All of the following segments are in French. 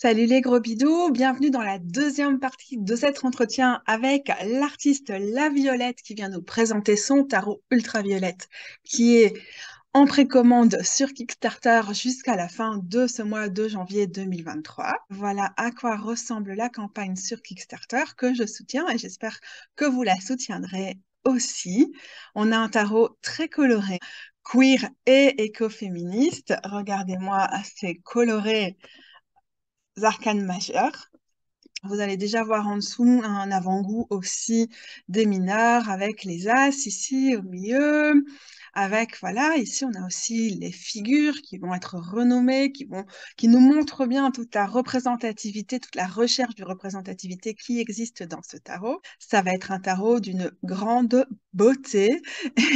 Salut les gros bidous, bienvenue dans la deuxième partie de cet entretien avec l'artiste La Violette qui vient nous présenter son tarot ultraviolette qui est en précommande sur Kickstarter jusqu'à la fin de ce mois de janvier 2023. Voilà à quoi ressemble la campagne sur Kickstarter que je soutiens et j'espère que vous la soutiendrez aussi. On a un tarot très coloré, queer et écoféministe. Regardez-moi ces colorés arcanes majeures. Vous allez déjà voir en dessous un avant-goût aussi des mineurs avec les As ici au milieu. Avec, voilà, ici on a aussi les figures qui vont être renommées, qui nous montrent bien toute la représentativité, toute la recherche de représentativité qui existe dans ce tarot. Ça va être un tarot d'une grande beauté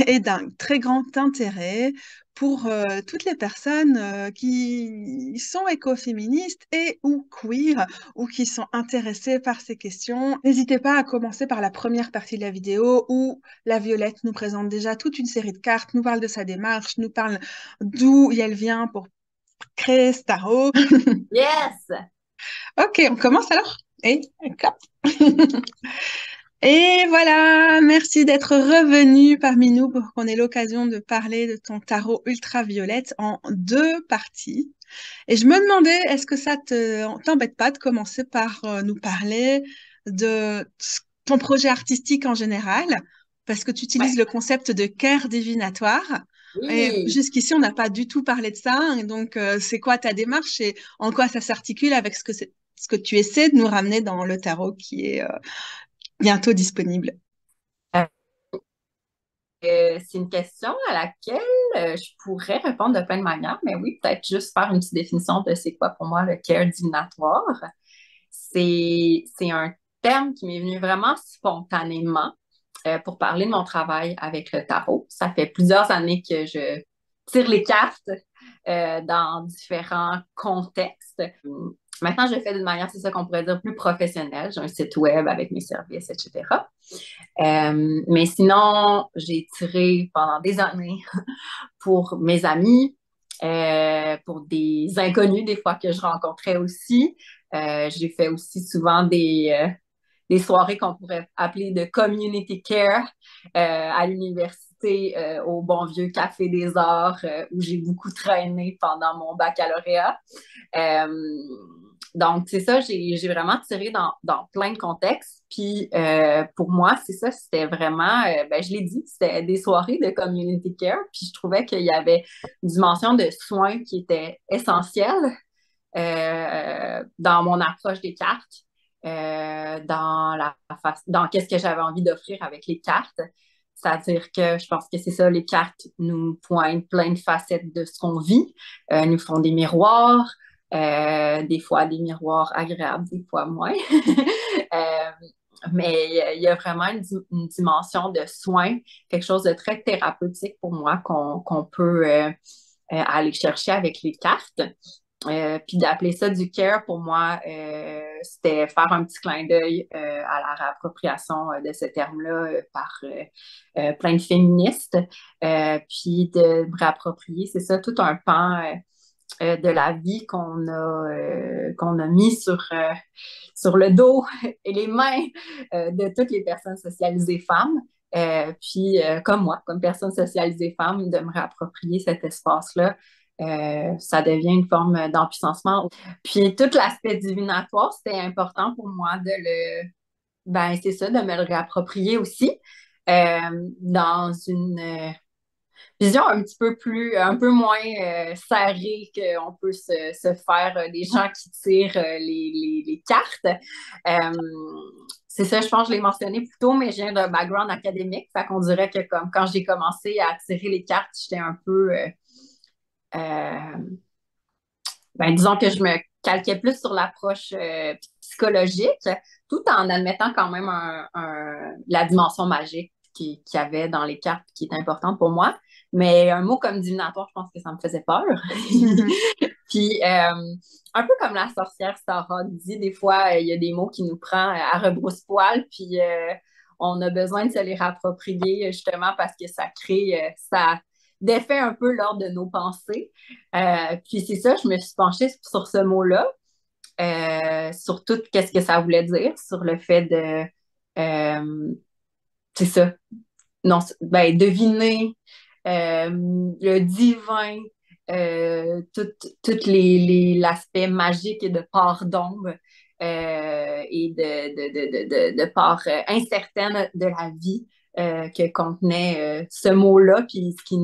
et d'un très grand intérêt pour toutes les personnes qui sont écoféministes et ou queer ou qui sont intéressées par ces questions. N'hésitez pas à commencer par la première partie de la vidéo où la Violette nous présente déjà toute une série de cartes, nous parle de sa démarche, nous parle d'où elle vient pour créer ce tarot. Yes! Ok, on commence alors? Et hop. Et voilà, merci d'être revenu parmi nous pour qu'on ait l'occasion de parler de ton tarot ultraviolette en deux parties. Et je me demandais, est-ce que ça t'embête pas de commencer par nous parler de ton projet artistique en général, parce que tu utilises Ouais. le concept de care divinatoire. Et Oui. jusqu'ici, on n'a pas du tout parlé de ça. Et donc, c'est quoi ta démarche et en quoi ça s'articule avec ce que tu essaies de nous ramener dans le tarot qui est bientôt disponible? Euh, c'est une question à laquelle je pourrais répondre de plein de manières, mais oui, peut-être juste faire une petite définition de c'est quoi pour moi le care divinatoire. C'est un terme qui m'est venu vraiment spontanément pour parler de mon travail avec le tarot. Ça fait plusieurs années que je tire les cartes dans différents contextes. Maintenant, je le fais d'une manière, c'est ça qu'on pourrait dire, plus professionnelle. J'ai un site web avec mes services, etc. Mais sinon, j'ai tiré pendant des années pour mes amis, pour des inconnus des fois que je rencontrais aussi. J'ai fait aussi souvent des soirées qu'on pourrait appeler de community care à l'université, au bon vieux Café des Arts, où j'ai beaucoup traîné pendant mon baccalauréat. Euh, donc, c'est ça, j'ai vraiment tiré dans plein de contextes. Puis, pour moi, c'est ça, c'était vraiment, ben, je l'ai dit, c'était des soirées de community care. Puis, je trouvais qu'il y avait une dimension de soins qui était essentielle dans mon approche des cartes, dans qu'est-ce que j'avais envie d'offrir avec les cartes. C'est-à-dire que je pense que c'est ça, les cartes nous pointent plein de facettes de ce qu'on vit, nous font des miroirs, des fois des miroirs agréables, des fois moins. Euh, mais il y a vraiment une dimension de soin, quelque chose de très thérapeutique pour moi qu'on peut aller chercher avec les cartes. Puis d'appeler ça du care, pour moi, c'était faire un petit clin d'œil à la réappropriation de ce terme-là par plein de féministes. Puis de me réapproprier, c'est ça, tout un pan de la vie qu'on a mis sur le dos et les mains de toutes les personnes socialisées femmes. Puis, comme moi, comme personne socialisée femme, de me réapproprier cet espace-là, ça devient une forme d'empuissancement. Puis, tout l'aspect divinatoire, c'était important pour moi ben, c'est ça, de me le réapproprier aussi dans une vision un petit peu plus, un peu moins serrée qu'on peut se faire des gens qui tirent les cartes. Euh, c'est ça, je pense que je l'ai mentionné plus tôt, mais je viens d'un background académique. Fait qu'on dirait que comme quand j'ai commencé à tirer les cartes, j'étais un peu euh, ben, disons que je me calquais plus sur l'approche psychologique, tout en admettant quand même la dimension magique qu'il y avait dans les cartes qui est importante pour moi. Mais un mot comme divinatoire, je pense que ça me faisait peur. Puis, un peu comme la sorcière Sarah dit, des fois, il y a des mots qui nous prennent à rebrousse-poil, puis on a besoin de se les rapproprier justement parce que ça crée, ça défait un peu l'ordre de nos pensées. Puis c'est ça, je me suis penchée sur ce mot-là. sur tout qu'est-ce que ça voulait dire, sur le fait de, euh, c'est ça, non, ben, deviner le divin, tout, l'aspect magique et de part d'ombre et de part incertaine de la vie que contenait ce mot-là, puis ce qui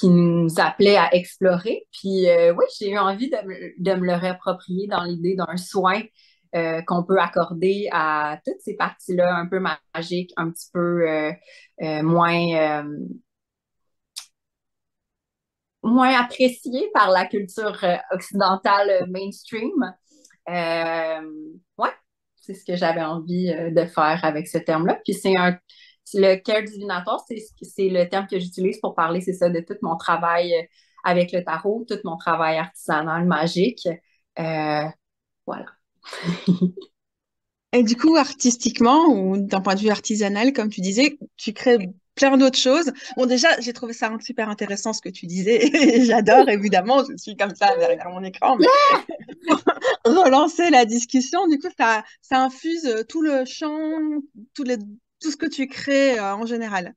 nous appelait à explorer. Puis oui, j'ai eu envie de me le réapproprier dans l'idée d'un soin qu'on peut accorder à toutes ces parties-là un peu magiques, un petit peu moins, moins appréciées par la culture occidentale mainstream. Euh, ouais, c'est ce que j'avais envie de faire avec ce terme-là. Puis le care divinatoire, c'est le terme que j'utilise pour parler, c'est ça, de tout mon travail avec le tarot, tout mon travail artisanal, magique. Euh, voilà. Et du coup, artistiquement ou d'un point de vue artisanal, comme tu disais, tu crées plein d'autres choses. Bon, déjà, j'ai trouvé ça super intéressant ce que tu disais. Et j'adore, évidemment, je suis comme ça derrière mon écran, mais relancer la discussion, du coup, ça infuse tout le champ, tout, les, tout ce que tu crées en général.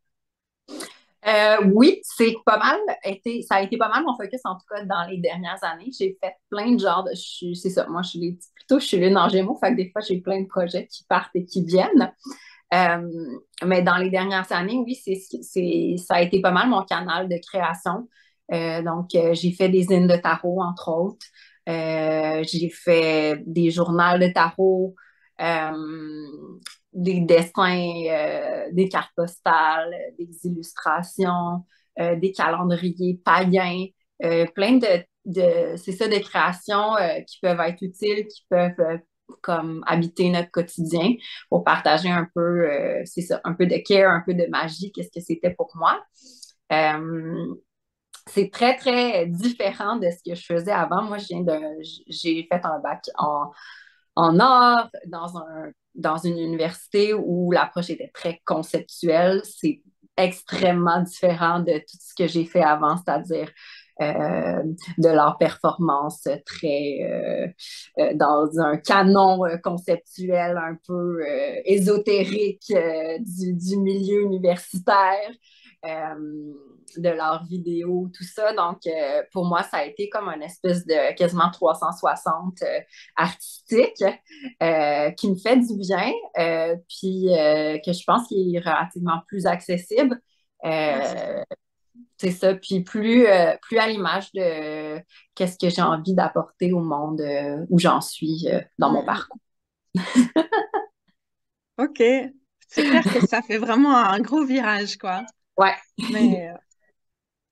Oui, ça a été pas mal mon focus, en tout cas, dans les dernières années. J'ai fait plein de genres c'est ça, moi, je suis lune en gémeaux, fait que des fois, j'ai plein de projets qui partent et qui viennent. Euh, mais dans les dernières années, oui, ça a été pas mal mon canal de création. J'ai fait des zines de tarot, entre autres. J'ai fait des journaux de tarot, des dessins, des cartes postales, des illustrations, des calendriers païens, plein c'est ça, de créations qui peuvent être utiles, qui peuvent comme habiter notre quotidien pour partager un peu, c'est ça, un peu de care, un peu de magie, qu'est-ce que c'était pour moi. Euh, c'est très, très différent de ce que je faisais avant. Moi, j'ai fait un bac en art dans une université où l'approche était très conceptuelle. C'est extrêmement différent de tout ce que j'ai fait avant, c'est-à-dire de leur performance très dans un canon conceptuel un peu ésotérique du milieu universitaire. De leurs vidéos, tout ça. Donc, pour moi, ça a été comme une espèce de quasiment 360 artistique qui me fait du bien, puis que je pense qu'il est relativement plus accessible. Ouais, c'est ça. Euh, c'est ça, puis plus à l'image de qu'est-ce que j'ai envie d'apporter au monde où j'en suis dans mon Mm, mm. parcours. Ok, c'est clair que ça fait vraiment un gros virage, quoi. Ouais, Mais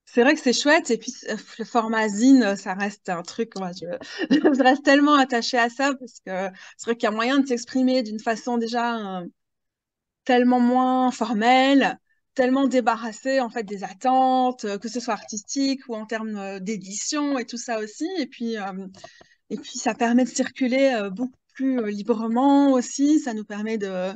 c'est vrai que c'est chouette. Et puis, le format zine, ça reste un truc, moi, je reste tellement attachée à ça parce que c'est vrai qu'il y a moyen de s'exprimer d'une façon déjà tellement moins formelle, tellement débarrassée, en fait, des attentes, que ce soit artistique ou en termes d'édition et tout ça aussi. Et puis, ça permet de circuler beaucoup plus librement aussi. Ça nous permet de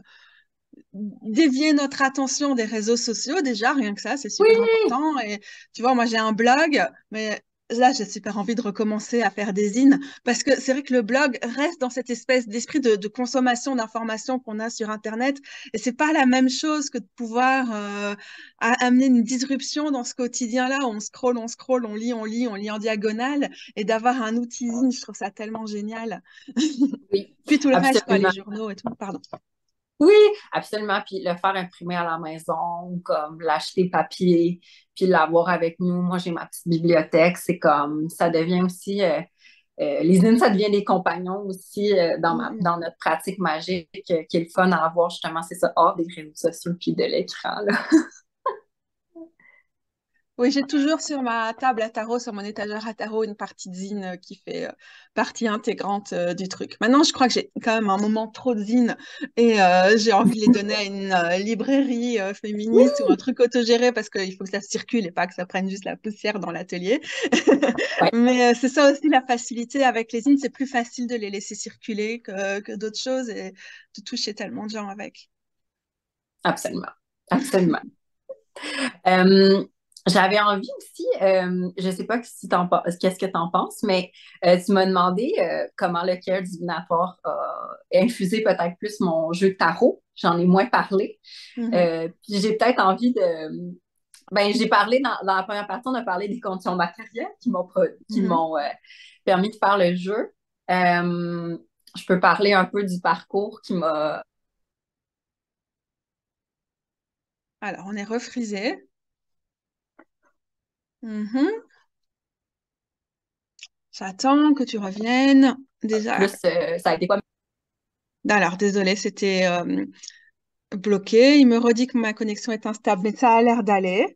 dévier notre attention des réseaux sociaux, déjà, rien que ça, c'est super oui, important. Et tu vois, moi, j'ai un blog, mais là, j'ai super envie de recommencer à faire des zines parce que c'est vrai que le blog reste dans cette espèce d'esprit de consommation d'informations qu'on a sur Internet. Et c'est pas la même chose que de pouvoir amener une disruption dans ce quotidien-là. On scrolle, on lit en diagonale et d'avoir un outil zine, je trouve ça tellement génial. oui, Puis tout le reste, quoi, les absolument. journaux et tout, pardon. Oui, absolument. Puis le faire imprimer à la maison, ou comme l'acheter papier, puis l'avoir avec nous. Moi, j'ai ma petite bibliothèque. C'est comme, ça devient aussi, les zines, ça devient des compagnons aussi Mm, dans notre pratique magique, qui est le fun à avoir justement, c'est ça, hors des réseaux sociaux puis de l'écran, là. Oui, j'ai toujours sur ma table à tarot, sur mon étagère à tarot, une partie de zine qui fait partie intégrante du truc. Maintenant, je crois que j'ai quand même un moment trop de zine et j'ai envie de les donner à une librairie féministe ou un truc autogéré parce qu'il faut que ça circule et pas que ça prenne juste la poussière dans l'atelier. Oui, Mais c'est ça aussi la facilité avec les zines, c'est plus facile de les laisser circuler que d'autres choses et de toucher tellement de gens avec. absolument. Absolument. Euh, J'avais envie aussi, je sais pas si qu'est-ce que tu en penses, mais tu m'as demandé comment le cœur divinatoire a infusé peut-être plus mon jeu de tarot. J'en ai moins parlé. Mhm. Puis j'ai peut-être envie de. Ben, j'ai parlé dans la première partie, on a parlé des conditions matérielles qui Mhm. m'ont permis de faire le jeu. Je peux parler un peu du parcours qui m'a. Alors, on est refrisé. Mhm. J'attends que tu reviennes. Déjà, Plus, ça a été quoi? alors désolé, c'était bloqué. Il me redit que ma connexion est instable, mais ça a l'air d'aller.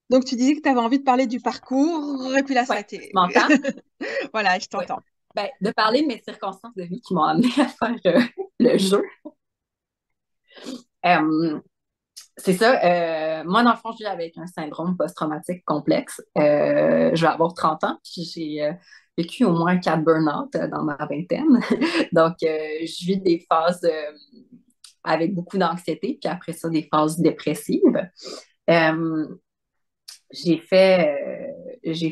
Donc, tu disais que tu avais envie de parler du parcours, et puis là, ça a Ouais, tu été. m'entends? Voilà, je Ouais. t'entends. Ben, de parler de mes circonstances de vie qui m'ont amené à faire le jeu. Euh, c'est ça. Moi, dans le fond, je vis avec un syndrome post-traumatique complexe. Je vais avoir 30 ans. J'ai vécu au moins 4 burn-out dans ma vingtaine. Donc, je vis des phases avec beaucoup d'anxiété, puis après ça, des phases dépressives. Euh, j'ai fait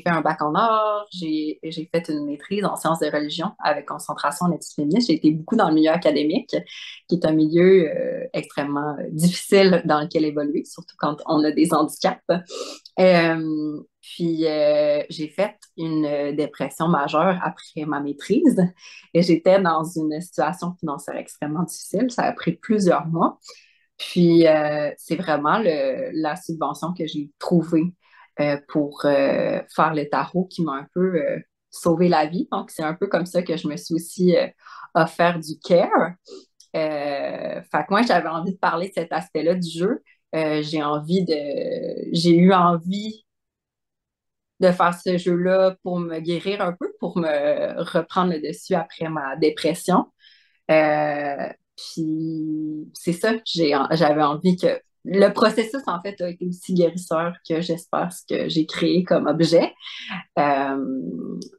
un bac en art, j'ai fait une maîtrise en sciences de religion avec concentration en études féministes. J'ai été beaucoup dans le milieu académique, qui est un milieu extrêmement difficile dans lequel évoluer, surtout quand on a des handicaps. Puis j'ai fait une dépression majeure après ma maîtrise et j'étais dans une situation financière extrêmement difficile. Ça a pris plusieurs mois. Puis c'est vraiment la subvention que j'ai trouvée pour faire le tarot qui m'a un peu sauvé la vie. Donc, c'est un peu comme ça que je me suis aussi offert du care. Fait que moi, j'avais envie de parler de cet aspect-là du jeu. J'ai eu envie de faire ce jeu-là pour me guérir un peu, pour me reprendre le dessus après ma dépression. Euh, puis c'est ça, j'avais envie que le processus, en fait, a été aussi guérisseur que j'espère ce que j'ai créé comme objet.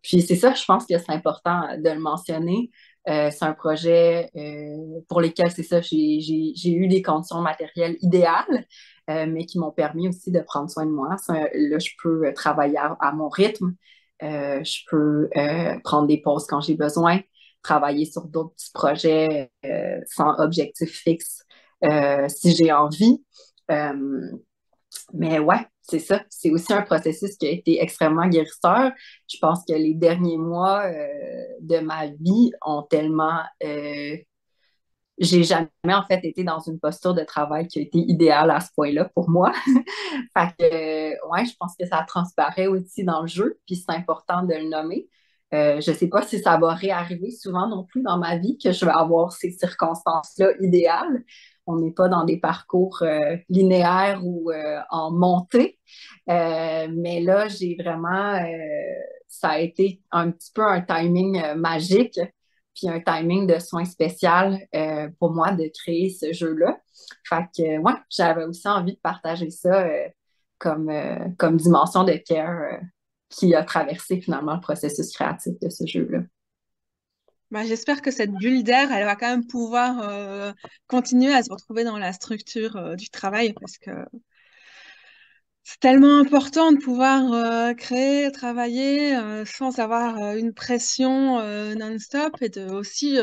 Puis c'est ça, je pense que c'est important de le mentionner. C'est un projet pour lequel, c'est ça, j'ai eu des conditions matérielles idéales, mais qui m'ont permis aussi de prendre soin de moi. Là, je peux travailler à mon rythme. Je peux prendre des pauses quand j'ai besoin, travailler sur d'autres petits projets sans objectif fixe si j'ai envie. Euh, mais ouais, c'est ça. C'est aussi un processus qui a été extrêmement guérisseur. Je pense que les derniers mois de ma vie ont tellement... j'ai jamais en fait été dans une posture de travail qui a été idéale à ce point-là pour moi. Fait que, ouais, je pense que ça transparaît aussi dans le jeu, puis c'est important de le nommer. Je sais pas si ça va réarriver souvent non plus dans ma vie, que je vais avoir ces circonstances-là idéales. On n'est pas dans des parcours linéaires ou en montée. Mais là, j'ai vraiment, ça a été un petit peu un timing magique, puis un timing de soin spécial pour moi de créer ce jeu-là. Fait que, ouais, j'avais aussi envie de partager ça comme dimension de care qui a traversé finalement le processus créatif de ce jeu-là. Bah, j'espère que cette bulle d'air, elle va quand même pouvoir continuer à se retrouver dans la structure du travail parce que c'est tellement important de pouvoir créer, travailler sans avoir une pression non-stop et de aussi,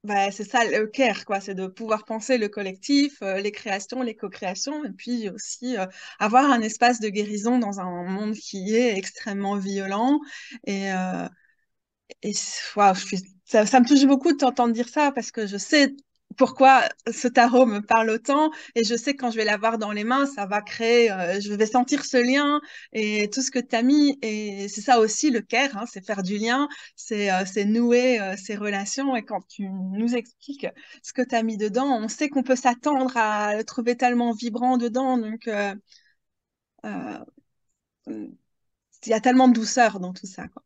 bah, c'est ça le care, quoi, c'est de pouvoir penser le collectif, les créations, les co-créations et puis aussi avoir un espace de guérison dans un monde qui est extrêmement violent et et waouh, ça me touche beaucoup de t'entendre dire ça parce que je sais pourquoi ce tarot me parle autant et je sais que quand je vais l'avoir dans les mains, ça va créer, je vais sentir ce lien et tout ce que tu as mis. Et c'est ça aussi le care, hein, c'est faire du lien, c'est nouer ces relations. Et quand tu nous expliques ce que tu as mis dedans, on sait qu'on peut s'attendre à le trouver tellement vibrant dedans. Donc, euh, il y a tellement de douceur dans tout ça, quoi.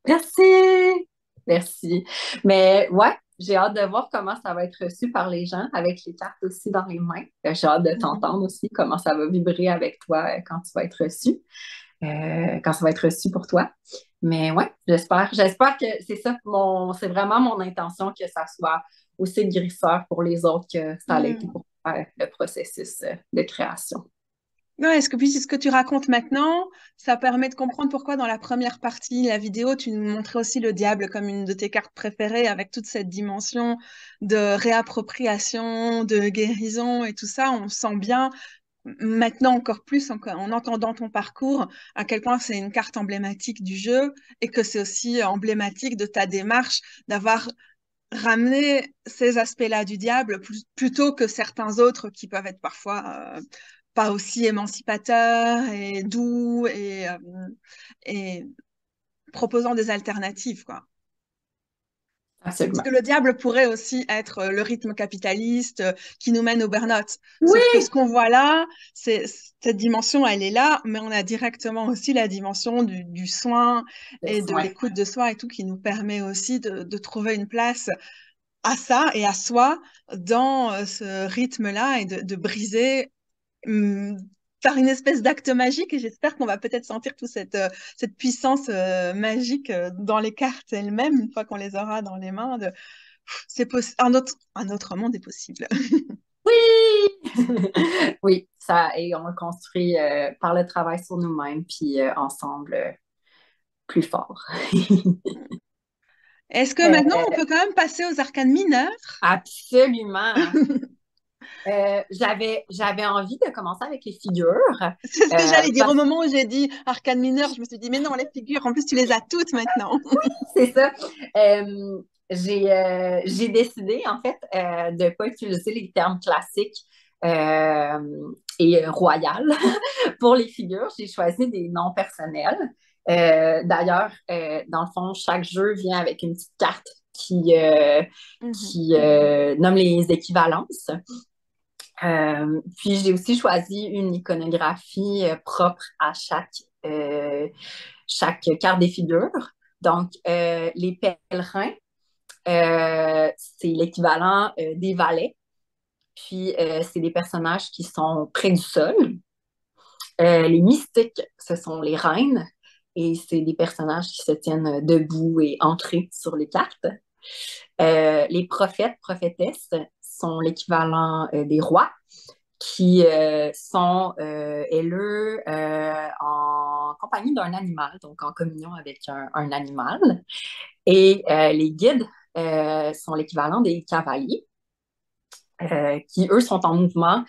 Merci! Merci. Mais ouais, j'ai hâte de voir comment ça va être reçu par les gens avec les cartes aussi dans les mains. J'ai hâte de Mhm. t'entendre aussi comment ça va vibrer avec toi quand tu vas être reçu, quand ça va être reçu pour toi. Mais ouais, j'espère que c'est ça, c'est vraiment mon intention que ça soit aussi guérisseur pour les autres que ça l'a été Mhm. pour le processus de création. Ouais, est-ce que puis ce que tu racontes maintenant, ça permet de comprendre pourquoi dans la première partie, la vidéo, tu nous montrais aussi le diable comme une de tes cartes préférées, avec toute cette dimension de réappropriation, de guérison et tout ça. On sent bien maintenant encore plus en entendant ton parcours à quel point c'est une carte emblématique du jeu et que c'est aussi emblématique de ta démarche d'avoir ramené ces aspects-là du diable plutôt que certains autres qui peuvent être parfois pas aussi émancipateurs et doux et proposant des alternatives, quoi. Parce Absolument. que le diable pourrait aussi être le rythme capitaliste qui nous mène au burn-out. Sauf que ce Oui! qu'on voit là, c'est cette dimension, elle est là, mais on a directement aussi la dimension du soin Le et de soin. l'écoute de soi et tout qui nous permet aussi de trouver une place à ça et à soi dans ce rythme-là et de briser hum, par une espèce d'acte magique et j'espère qu'on va peut-être sentir toute cette puissance magique dans les cartes elles-mêmes une fois qu'on les aura dans les mains. Un autre monde est possible. Oui! Oui, ça, et on le construit par le travail sur nous-mêmes, puis ensemble, plus fort. Est-ce que maintenant on Euh, peut quand même passer aux arcanes mineures? absolument. J'avais envie de commencer avec les figures. C'est ce que j'allais dire au Parce que moment où j'ai dit arcanes mineures. Je me suis dit, mais non, les figures, en plus tu les as toutes maintenant. c'est ça. J'ai décidé, en fait, de ne pas utiliser les termes classiques et royal pour les figures. J'ai choisi des noms personnels. D'ailleurs, dans le fond, chaque jeu vient avec une petite carte Mhm. qui nomme les équivalences. Puis j'ai aussi choisi une iconographie propre à chaque carte des figures. Donc, les pèlerins, c'est l'équivalent des valets. Puis, c'est des personnages qui sont près du sol. Les mystiques, ce sont les reines. Et c'est des personnages qui se tiennent debout et entrés sur les cartes. Les prophètes, prophétesses sont l'équivalent des rois qui sont élus en compagnie d'un animal, donc en communion avec un animal. Et les guides sont l'équivalent des cavaliers, qui, eux, sont en mouvement,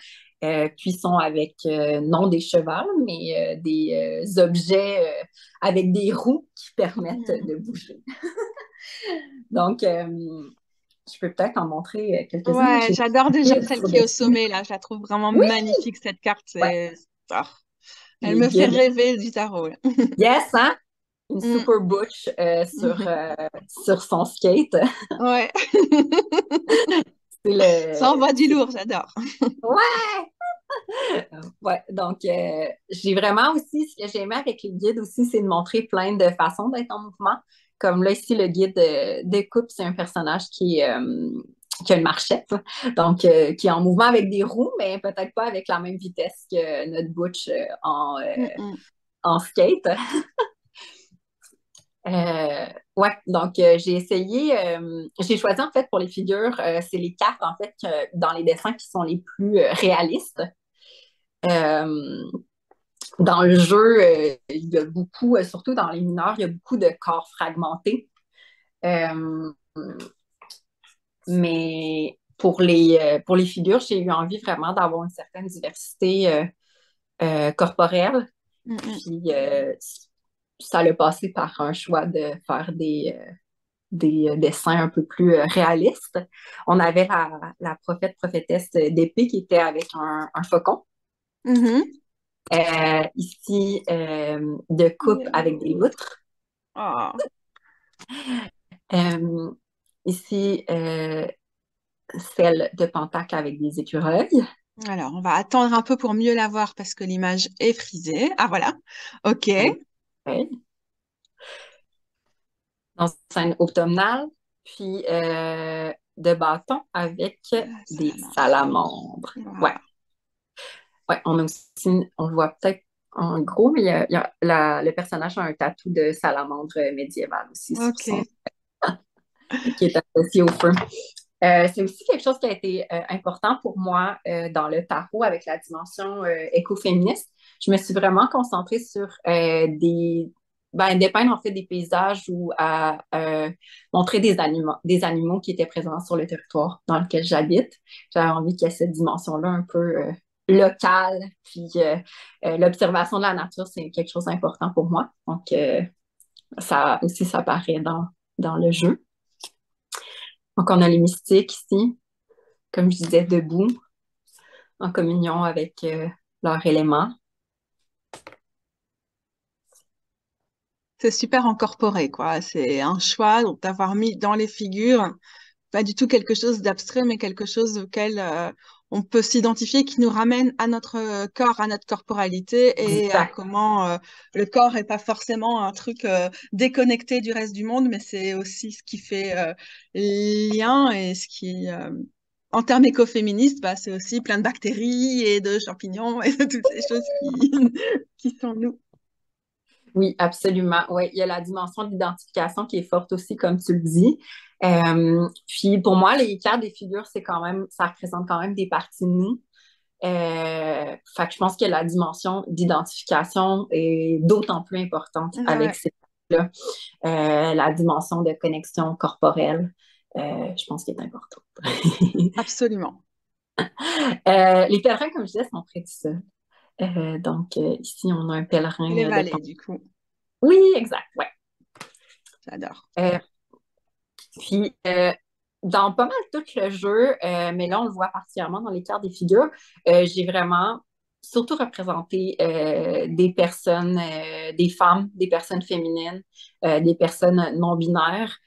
puis sont avec non des chevaux, mais des objets avec des roues qui permettent Mhm. de bouger. Donc, je peux peut-être en montrer quelques-unes. Ouais, J'ai j'adore déjà guide celle sur qui est au dessus. sommet là. Je la trouve vraiment Oui, magnifique cette carte. ouais, Ah, elle les me fait guides. rêver du tarot, là. Yes, hein? Une Mm. super butch sur son skate. Ouais, C'est ça envoie du c'est- lourd, j'adore. Ouais! Ouais, donc j'ai vraiment aussi, ce que j'aimais avec les guides aussi, c'est de montrer plein de façons d'être en mouvement. Comme là, ici, le guide de coupe, c'est un personnage qui a une marchette, donc qui est en mouvement avec des roues, mais peut-être pas avec la même vitesse que notre butch Mm, mm. en skate. Euh, ouais, donc j'ai choisi en fait pour les figures, c'est les cartes en fait dans les dessins qui sont les plus réalistes. Euh, dans le jeu, il y a beaucoup, surtout dans les mineurs, il y a beaucoup de corps fragmentés. Euh, mais pour les figures, j'ai eu envie vraiment d'avoir une certaine diversité corporelle. Mm, mm. Puis ça l'a passé par un choix de faire des dessins un peu plus réalistes. On avait la prophète prophétesse d'épée qui était avec un faucon. Mhm. Ici, de coupe avec des Hello. loutres. Ah. Euh, ici, celle de pentacle avec des écureuils. Alors, on va attendre un peu pour mieux la voir parce que l'image est frisée. Ah, voilà. OK. Avec des écureuils. Dans scène automnale. Puis de bâton avec des Salamandre. salamandres. Ouais. Voilà. Ouais, on a aussi, on le voit peut-être en gros, mais le personnage a un tatou de salamandre médiéval aussi sur son, OK. qui est associé au feu. C'est aussi quelque chose qui a été important pour moi dans le tarot avec la dimension écoféministe. je me suis vraiment concentrée sur dépeindre en fait des paysages ou à montrer des animaux qui étaient présents sur le territoire dans lequel j'habite. J'avais envie qu'il y ait cette dimension-là un peu locale, puis l'observation de la nature, c'est quelque chose d'important pour moi. Donc, ça aussi, ça paraît dans le jeu. Donc, on a les mystiques ici, comme je disais, debout, en communion avec leur élément. C'est super incorporé, quoi. C'est un choix d'avoir mis dans les figures, pas du tout quelque chose d'abstrait, mais quelque chose auquel on peut s'identifier, qui nous ramène à notre corps, à notre corporalité et à Exact. comment le corps est pas forcément un truc déconnecté du reste du monde, mais c'est aussi ce qui fait lien et ce qui, en termes écoféministes, bah, c'est aussi plein de bactéries et de champignons et de toutes ces choses qui, qui sont nous. Oui, absolument. Oui, il y a la dimension d'identification qui est forte aussi, comme tu le dis. Puis pour moi, les cartes des figures, c'est quand même, ça représente quand même des parties de nous. Fait que je pense que la dimension d'identification est d'autant plus importante avec Ouais, ces cartes-là. La dimension de connexion corporelle, je pense qu'elle est importante. absolument. Les pèlerins, comme je disais, sont près du sol. Donc, ici, on a un Et les pèlerin de vallées, Pan. du coup, Oui, exact, ouais. j'adore. Euh, puis, dans pas mal tout le jeu, mais là, on le voit particulièrement dans les cartes des figures, j'ai vraiment surtout représenté des personnes, des femmes, des personnes féminines, des personnes non-binaires.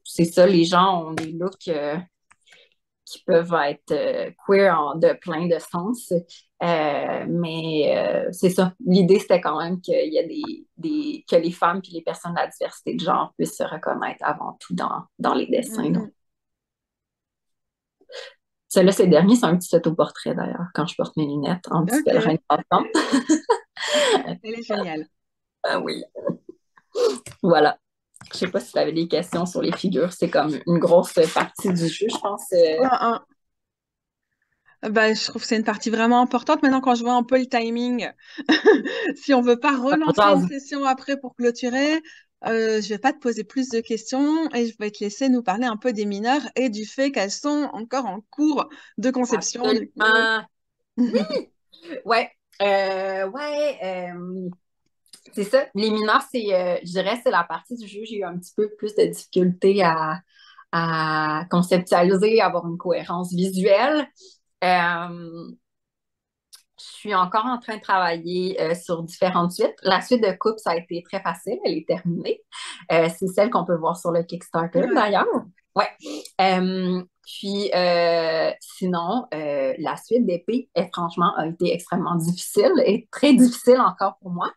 C'est ça, les gens ont des looks qui peuvent être queer de plein de sens. Mais c'est ça. L'idée, c'était quand même qu'il y a que les femmes et les personnes de la diversité de genre puissent se reconnaître avant tout dans les dessins. Mm, Donc, mm. celui-là, ces derniers, c'est un petit autoportrait d'ailleurs, quand je porte mes lunettes en petit pèlerin Ok, de passant. elle est géniale. Ah oui, voilà. Je sais pas si tu avais des questions sur les figures. C'est comme une grosse partie du jeu, je pense. Un, bah, je trouve que c'est une partie vraiment importante. Maintenant, quand je vois un peu le timing, si on veut pas On relancer une jase. session après pour clôturer, je vais pas te poser plus de questions et je vais te laisser nous parler un peu des mineurs et du fait qu'elles sont encore en cours de conception, du coup. Absolument. Oui, ouais. Ouais, c'est ça. Les mineurs, je dirais, c'est la partie du jeu. J'ai eu un petit peu plus de difficulté à conceptualiser, à avoir une cohérence visuelle. Euh, je suis encore en train de travailler sur différentes suites. La suite de Coupe, ça a été très facile. Elle est terminée. C'est celle qu'on peut voir sur le Kickstarter, Ouais. d'ailleurs. Ouais. Puis, sinon, la suite d'épée, franchement, a été extrêmement difficile et très difficile encore pour moi.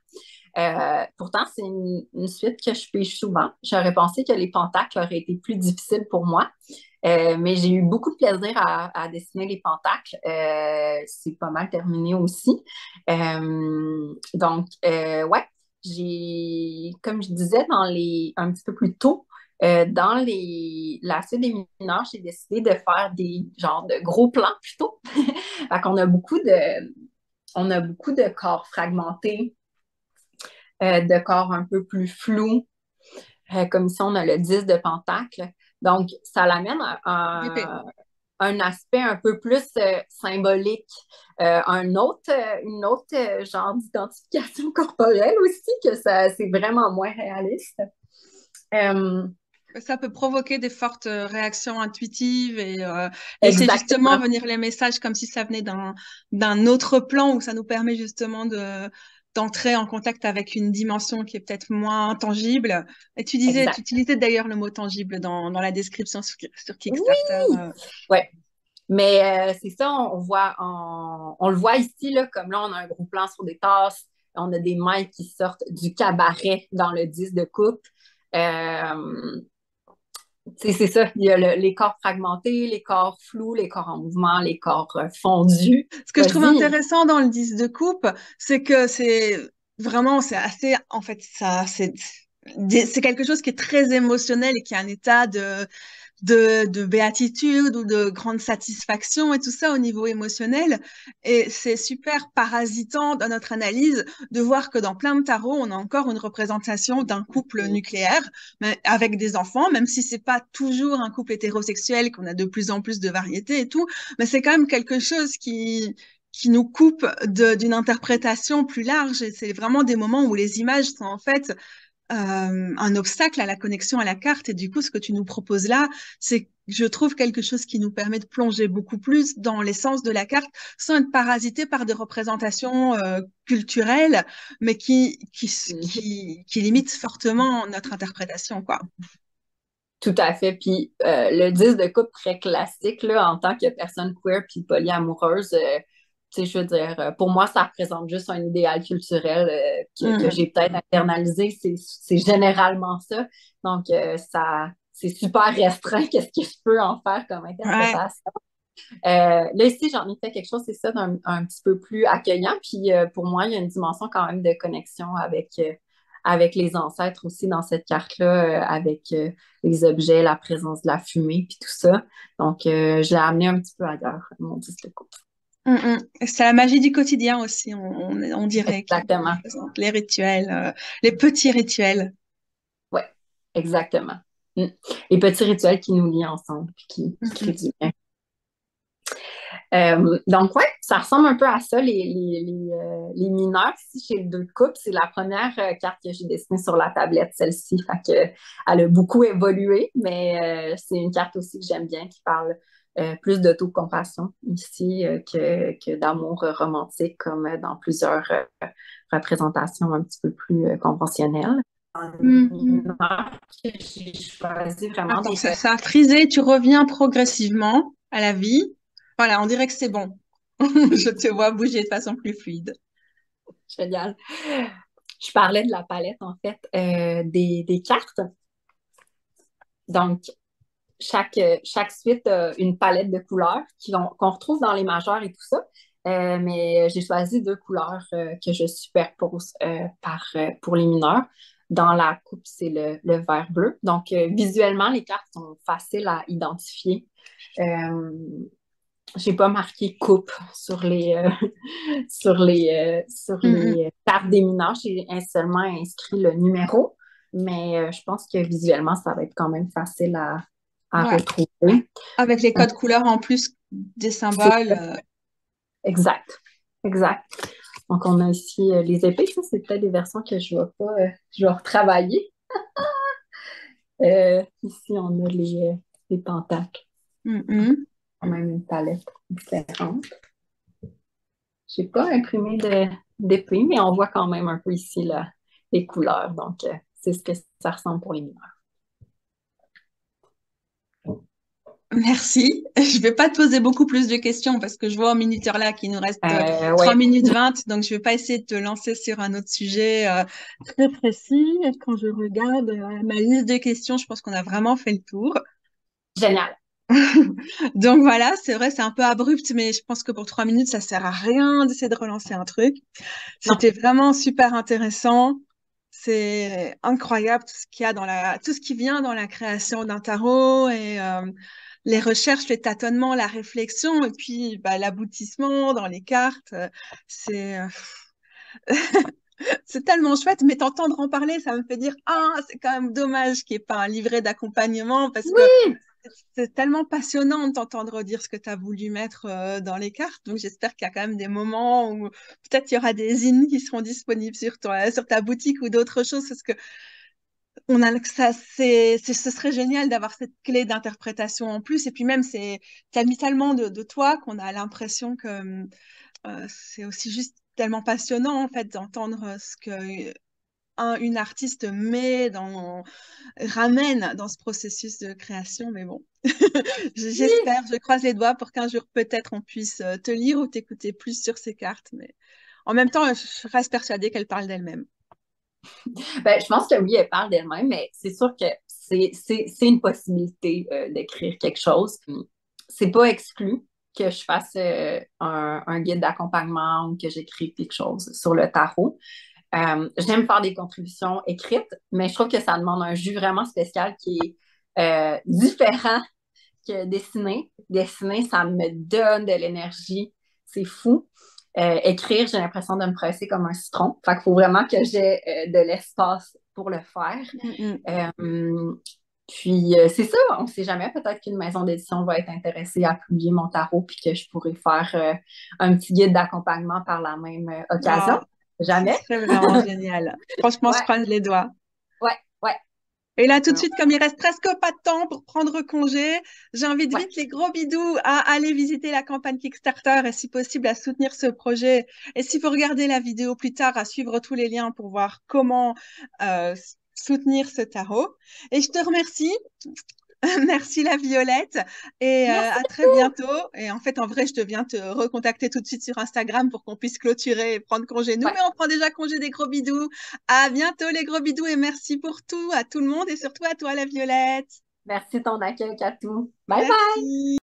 Pourtant, c'est une suite que je pige souvent. J'aurais pensé que les pentacles auraient été plus difficiles pour moi. Mais j'ai eu beaucoup de plaisir à dessiner les pentacles. C'est pas mal terminé aussi. Ouais, comme je disais un petit peu plus tôt, dans la suite des mineurs, j'ai décidé de faire des genres de gros plans plutôt. Fait qu'on on a beaucoup de corps fragmentés, de corps un peu plus flous, comme si on a le 10 de pentacle. Donc, ça l'amène Épée. à un aspect un peu plus symbolique, une autre genre d'identification corporelle aussi, que ça, c'est vraiment moins réaliste. Euh, Ça peut provoquer des fortes réactions intuitives et laisser justement exactement. venir les messages comme si ça venait d'un autre plan où ça nous permet justement d'entrer en contact avec une dimension qui est peut-être moins tangible. Et tu Exact. utilisais d'ailleurs le mot tangible dans la description sur Oui! Kickstarter. Ouais. Mais c'est ça, on le voit ici, là, comme là, on a un gros plan sur des tasses, on a des mains qui sortent du cabaret dans le 10 de coupe. Euh, c'est ça, il y a les corps fragmentés, les corps flous, les corps en mouvement, les corps fondus. Ce que je trouve Vas-y. intéressant dans le 10 de coupe, c'est que c'est vraiment, c'est assez, en fait, ça, c'est quelque chose qui est très émotionnel et qui est un état de béatitude ou de grande satisfaction et tout ça au niveau émotionnel. Et c'est super parasitant dans notre analyse de voir que dans plein de tarots, on a encore une représentation d'un couple nucléaire, mais avec des enfants, même si c'est pas toujours un couple hétérosexuel, qu'on a de plus en plus de variétés et tout, mais c'est quand même quelque chose qui nous coupe d'une interprétation plus large. Et c'est vraiment des moments où les images sont en fait un obstacle à la connexion à la carte. Et du coup, ce que tu nous proposes là, c'est, je trouve, quelque chose qui nous permet de plonger beaucoup plus dans l'essence de la carte sans être parasité par des représentations culturelles, mais qui limitent fortement notre interprétation, quoi. Tout à fait. Puis le 10 de couple très classique, là, en tant que personne queer puis polyamoureuse, tu sais, je veux dire, pour moi, ça représente juste un idéal culturel que j'ai peut-être internalisé. C'est généralement ça. Donc, c'est super restreint. Qu'est-ce que je peux en faire comme Ouais. interprétation? Là, ici, j'en ai fait quelque chose, c'est ça, un petit peu plus accueillant. Puis pour moi, il y a une dimension quand même de connexion avec les ancêtres aussi dans cette carte-là, avec les objets, la présence de la fumée, puis tout ça. Donc, je l'ai amené un petit peu ailleurs, mon disque de coupe. C'est la magie du quotidien aussi, on dirait, qui Exactement. représente les rituels, les petits rituels. Oui, exactement. Mm. Les petits rituels qui nous lient ensemble, puis qui créent du lien. Donc, ouais, ça ressemble un peu à ça, les mineurs. Ici, chez le deux de coupe, c'est la première carte que j'ai dessinée sur la tablette, celle-ci. Fait que, elle a beaucoup évolué, mais c'est une carte aussi que j'aime bien qui parle plus d'autocompassion ici que d'amour romantique, comme dans plusieurs représentations un petit peu plus conventionnelles. Mhm. Mineur, que j'ai choisi vraiment Attends, des ça a frisé, tu reviens progressivement à la vie. Voilà, on dirait que c'est bon. Je te vois bouger de façon plus fluide. génial. Je parlais de la palette, en fait, des cartes. Donc, chaque suite a une palette de couleurs qu'on retrouve dans les majeurs et tout ça. Mais j'ai choisi deux couleurs que je superpose pour les mineurs. Dans la coupe, c'est le vert bleu. Donc, visuellement, les cartes sont faciles à identifier. Euh, j'ai pas marqué coupe sur Mhm. les cartes des mineurs. J'ai seulement inscrit le numéro, mais je pense que visuellement, ça va être quand même facile à Ouais, retrouver. avec les codes couleurs en plus des C'est symboles. exact, exact. Donc, on a ici les épées. Ça, c'est peut-être des versions que je vais retravailler. Ici, on a les pentacles. Mhm. Quand même une palette différente. J'ai pas imprimé d'épée, mais on voit quand même un peu ici les couleurs. Donc, c'est ce que ça ressemble pour les mineurs. Merci. Je vais pas te poser beaucoup plus de questions parce que je vois au minuteur là qu'il nous reste 3 Ouais, minutes 20, donc je vais pas essayer de te lancer sur un autre sujet très précis. Et quand je regarde ma liste de questions, je pense qu'on a vraiment fait le tour. génial. Donc voilà, c'est vrai, c'est un peu abrupt, mais je pense que pour 3 minutes, ça sert à rien d'essayer de relancer un truc. Non, C'était vraiment super intéressant. C'est incroyable tout ce qu'il y a tout ce qui vient dans la création d'un tarot et les recherches, les tâtonnements, la réflexion et puis bah, l'aboutissement dans les cartes. C'est euh, c'est tellement chouette, mais t'entendre en parler, ça me fait dire ah c'est quand même dommage qu'il n'y ait pas un livret d'accompagnement parce que oui, c'est tellement passionnant de t'entendre dire ce que tu as voulu mettre dans les cartes. Donc, j'espère qu'il y a quand même des moments où peut-être il y aura des zines qui seront disponibles sur ta boutique ou d'autres choses parce que ce serait génial d'avoir cette clé d'interprétation en plus. Et puis même, t'as mis tellement de toi qu'on a l'impression que c'est aussi juste tellement passionnant en fait d'entendre ce que une artiste ramène dans ce processus de création. Mais bon, oui. j'espère, je croise les doigts pour qu'un jour peut-être on puisse te lire ou t'écouter plus sur ces cartes. Mais en même temps, je reste persuadée qu'elle parle d'elle-même. Ben, je pense que oui, elle parle d'elle-même, mais c'est sûr que c'est une possibilité d'écrire quelque chose. C'est pas exclu que je fasse un guide d'accompagnement ou que j'écrive quelque chose sur le tarot. J'aime faire des contributions écrites, mais je trouve que ça demande un jus vraiment spécial qui est différent que dessiner. Dessiner, ça me donne de l'énergie. C'est fou. Écrire, j'ai l'impression de me presser comme un citron. Fait qu'il faut vraiment que j'ai de l'espace pour le faire. Euh, c'est ça, on ne sait jamais. Peut-être qu'une maison d'édition va être intéressée à publier mon tarot puis que je pourrais faire un petit guide d'accompagnement par la même occasion. Ah, ce Jamais. serait vraiment génial. Franchement, je Ouais, croise les doigts. ouais, ouais. Et là, tout de suite, comme il reste presque pas de temps pour prendre congé, j'invite Ouais. vite les gros bidous à aller visiter la campagne Kickstarter et si possible à soutenir ce projet. Et si vous regardez la vidéo plus tard, à suivre tous les liens pour voir comment soutenir ce tarot. Et je te remercie. Merci la Violette et Merci à très bientôt. Et en fait, en vrai, je viens te recontacter tout de suite sur Instagram pour qu'on puisse clôturer et prendre congé nous, beaucoup. Ouais. mais on prend déjà congé des gros bidous. À bientôt les gros bidous et merci pour tout à tout le monde et surtout à toi la Violette. Merci de ton accueil, Katou. Bye bye! Merci.